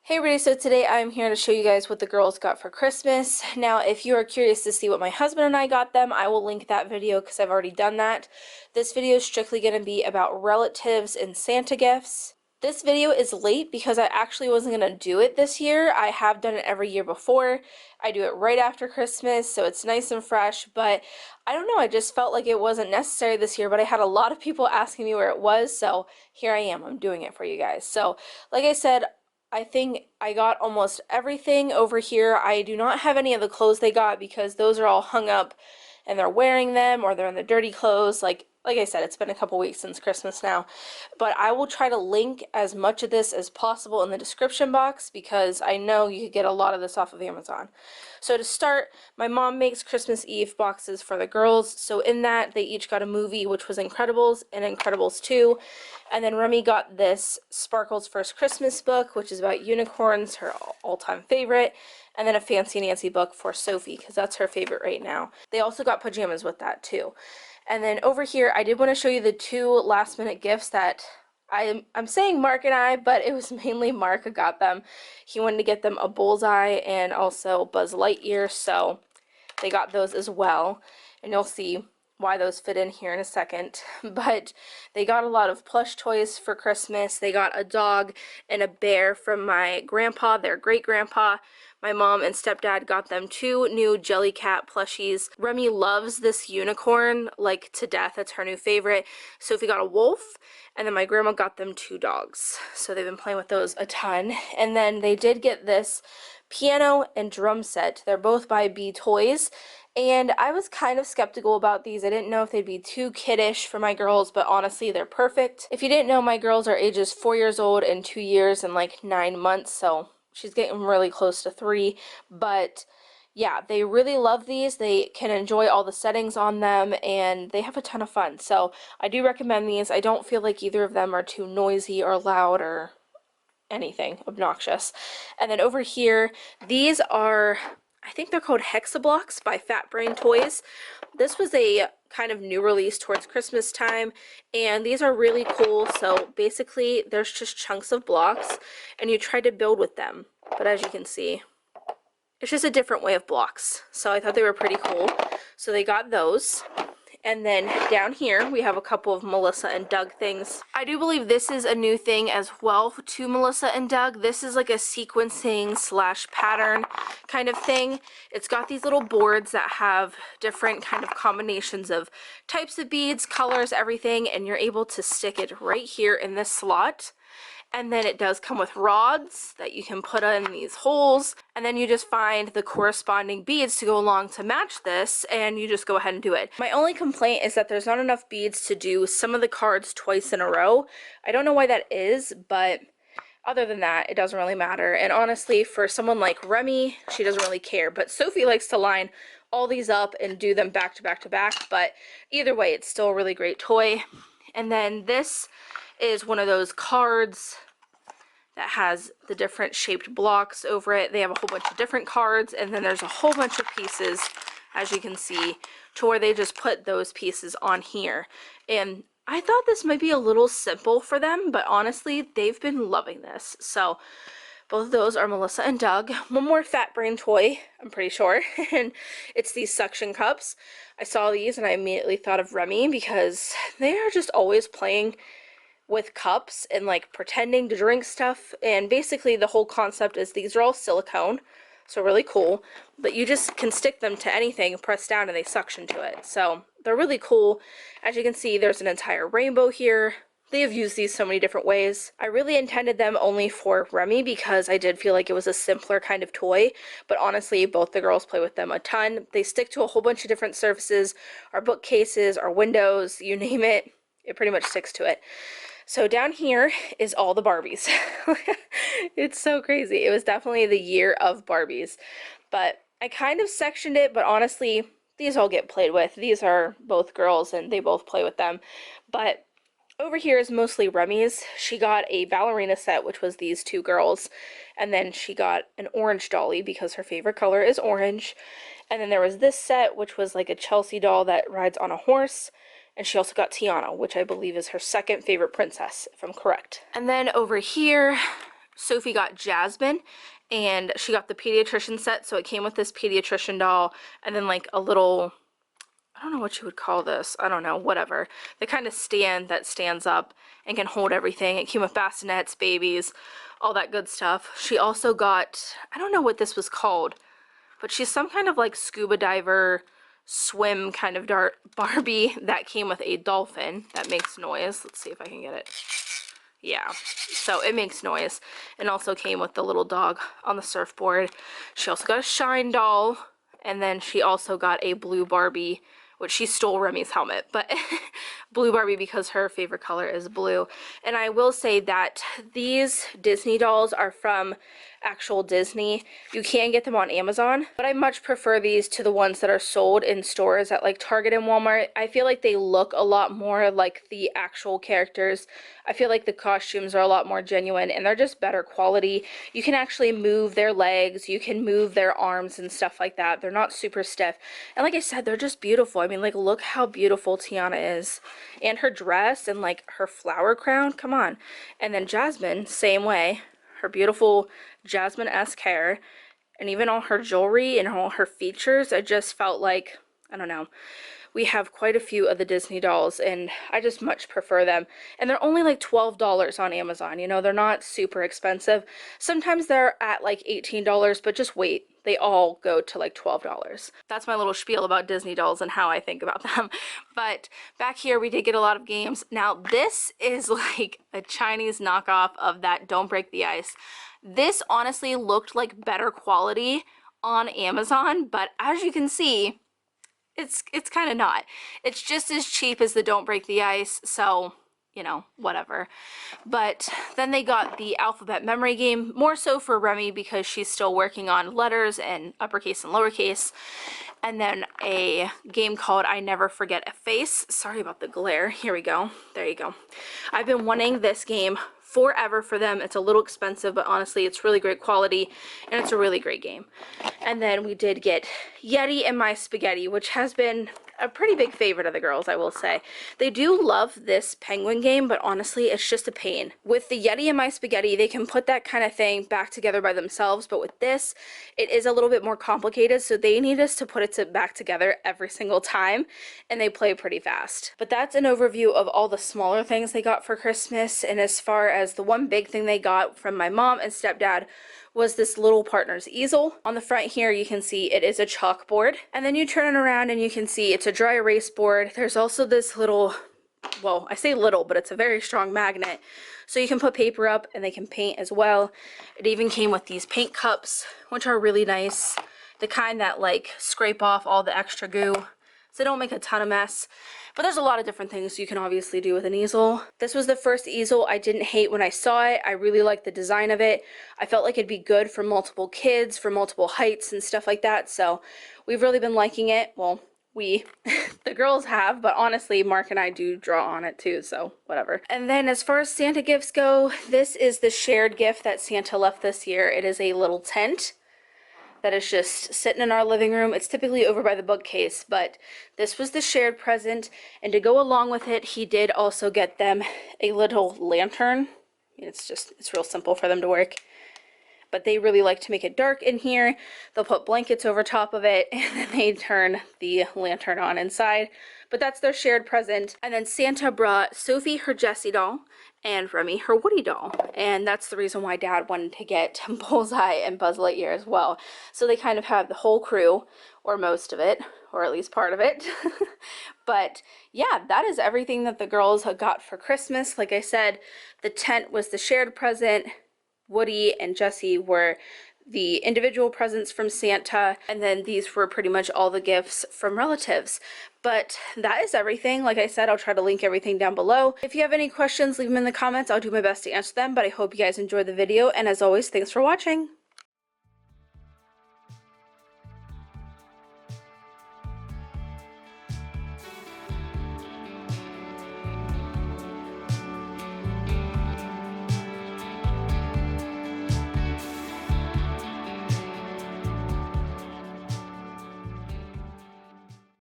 Hey everybody, so today I'm here to show you guys what the girls got for Christmas. Now, if you are curious to see what my husband and I got them, I will link that video because I've already done that. This video is strictly going to be about relatives and Santa gifts. This video is late because I actually wasn't going to do it this year. I have done it every year before. I do it right after Christmas, so it's nice and fresh, but I don't know, I just felt like it wasn't necessary this year, but I had a lot of people asking me where it was, so here I am. I'm doing it for you guys. So, like I said, I think I got almost everything over here. I do not have any of the clothes they got because those are all hung up and they're wearing them or they're in the dirty clothes. Like I said, it's been a couple weeks since Christmas now. But I will try to link as much of this as possible in the description box because I know you could get a lot of this off of Amazon. So to start, my mom makes Christmas Eve boxes for the girls. So in that, they each got a movie, which was Incredibles and Incredibles 2. And then Remy got this Sparkle's First Christmas book, which is about unicorns, her all-time favorite. And then a Fancy Nancy book for Sophie, because that's her favorite right now. They also got pajamas with that, too. And then over here, I did want to show you the two last-minute gifts that I'm saying Mark and I, but it was mainly Mark who got them. He wanted to get them a Bullseye and also Buzz Lightyear, so they got those as well. And you'll see why those fit in here in a second. But they got a lot of plush toys for Christmas. They got a dog and a bear from my grandpa, their great-grandpa. My mom and stepdad got them two new Jellycat plushies. Remy loves this unicorn, like, to death. It's her new favorite. Sophie got a wolf, and then my grandma got them two dogs. So they've been playing with those a ton. And then they did get this piano and drum set. They're both by B Toys. And I was kind of skeptical about these. I didn't know if they'd be too kiddish for my girls, but honestly, they're perfect. If you didn't know, my girls are ages 4 years old and 2 years and like 9 months, so she's getting really close to 3. But yeah, they really love these. They can enjoy all the settings on them, and they have a ton of fun. So I do recommend these. I don't feel like either of them are too noisy or loud or anything obnoxious. And then over here, these are, I think they're called Hexablocks by Brain Toys. This was a kind of new release towards Christmas time, and these are really cool. So basically, there's just chunks of blocks, and you try to build with them. But as you can see, it's just a different way of blocks. So I thought they were pretty cool. So they got those. And then down here, we have a couple of Melissa and Doug things. I do believe this is a new thing as well to Melissa and Doug. This is like a sequencing / pattern kind of thing. It's got these little boards that have different kind of combinations of types of beads, colors, everything, and you're able to stick it right here in this slot. And then it does come with rods that you can put in these holes, and then you just find the corresponding beads to go along to match this, and you just go ahead and do it. My only complaint is that there's not enough beads to do some of the cards twice in a row. I don't know why that is, but other than that, it doesn't really matter. And honestly, for someone like Remy, she doesn't really care, but Sophie likes to line all these up and do them back to back to back, but either way, it's still a really great toy. And then this is one of those cards that has the different shaped blocks over it. They have a whole bunch of different cards, and then there's a whole bunch of pieces, as you can see, to where they just put those pieces on here. And I thought this might be a little simple for them, but honestly, they've been loving this. So both of those are Melissa and Doug. One more Brain toy, I'm pretty sure, and it's these suction cups. I saw these and I immediately thought of Remy because they are just always playing with cups and like pretending to drink stuff, and basically the whole concept is these are all silicone, so really cool, but you just can stick them to anything, press down, and they suction to it. So they're really cool. As you can see, there's an entire rainbow here. They have used these so many different ways. I really intended them only for Remy because I did feel like it was a simpler kind of toy, but honestly, both the girls play with them a ton. They stick to a whole bunch of different surfaces, our bookcases, our windows, you name it, it pretty much sticks to it. So down here is all the Barbies. It's so crazy. It was definitely the year of Barbies. But I kind of sectioned it, but honestly, these all get played with. These are both girls and they both play with them. But over here is mostly Remy's. She got a ballerina set, which was these two girls. And then she got an orange dolly because her favorite color is orange. And then there was this set, which was like a Chelsea doll that rides on a horse. And she also got Tiana, which I believe is her second favorite princess, if I'm correct. And then over here, Sophie got Jasmine, and she got the pediatrician set, so it came with this pediatrician doll, and then like a little, I don't know what you would call this, I don't know, whatever. The kind of stand that stands up and can hold everything. It came with bassinets, babies, all that good stuff. She also got, I don't know what this was called, but she's some kind of like scuba diver, swim kind of Barbie that came with a dolphin that makes noise. Let's see if I can get it. Yeah, so it makes noise, and also came with the little dog on the surfboard. She also got a Shine doll, and then she also got a blue Barbie, which she stole Remy's helmet, but blue Barbie because her favorite color is blue. And I will say that these Disney dolls are from actual Disney. You can get them on Amazon, but I much prefer these to the ones that are sold in stores at like Target and Walmart. I feel like they look a lot more like the actual characters. I feel like the costumes are a lot more genuine, and they're just better quality. You can actually move their legs, you can move their arms and stuff like that. They're not super stiff. And like I said, they're just beautiful. I mean, like, look how beautiful Tiana is. And her dress and like her flower crown, come on. And then Jasmine, same way. Her beautiful Jasmine-esque hair, and even all her jewelry and all her features. I just felt like, I don't know, we have quite a few of the Disney dolls, and I just much prefer them. And they're only like $12 on Amazon, you know, they're not super expensive. Sometimes they're at like $18, but just wait, they all go to like $12. That's my little spiel about Disney dolls and how I think about them. But back here we did get a lot of games. Now this is like a Chinese knockoff of that Don't Break the Ice. This honestly looked like better quality on Amazon, but as you can see, it's kind of not. It's just as cheap as the Don't Break the Ice, so, you know, whatever. But then they got the alphabet memory game, more so for Remy because she's still working on letters and uppercase and lowercase. And then a game called I Never Forget a Face. Sorry about the glare. Here we go. There you go. I've been wanting this game forever for them. It's a little expensive, but honestly, it's really great quality, and it's a really great game. And then we did get Yetti In My Spaghetti, which has been a pretty big favorite of the girls, I will say. They do love this penguin game, but honestly, it's just a pain. With the Yetti In My Spaghetti, they can put that kind of thing back together by themselves, but with this, it is a little bit more complicated, so they need us to put it back together every single time, and they play pretty fast. But that's an overview of all the smaller things they got for Christmas, and as far as the one big thing they got from my mom and stepdad was this little partner's easel. On the front here you can see it is a chalkboard, and then you turn it around and you can see it's a dry erase board. There's also this little, well, I say little, but it's a very strong magnet, so you can put paper up and they can paint as well. It even came with these paint cups, which are really nice, the kind that like scrape off all the extra goo so they don't make a ton of mess. But there's a lot of different things you can obviously do with an easel. This was the first easel I didn't hate when I saw it. I really liked the design of it. I felt like it'd be good for multiple kids, for multiple heights and stuff like that. So we've really been liking it. Well, we, the girls have, but honestly, Mark and I do draw on it too, so whatever. And then as far as Santa gifts go, this is the shared gift that Santa left this year. It is a little tent that is just sitting in our living room. It's typically over by the bookcase, but this was the shared present, and to go along with it, he did also get them a little lantern. It's real simple for them to work, but they really like to make it dark in here. They'll put blankets over top of it, and then they turn the lantern on inside. But that's their shared present. And then Santa brought Sophie her Jessie doll and Remy her Woody doll, and that's the reason why Dad wanted to get Bullseye and Buzz Lightyear as well. So they kind of have the whole crew, or most of it, or at least part of it. But yeah, that is everything that the girls got for Christmas. Like I said, the tent was the shared present. Woody and Jessie were the individual presents from Santa, and then these were pretty much all the gifts from relatives. But that is everything. Like I said, I'll try to link everything down below. If you have any questions, leave them in the comments. I'll do my best to answer them, but I hope you guys enjoyed the video, and as always, thanks for watching.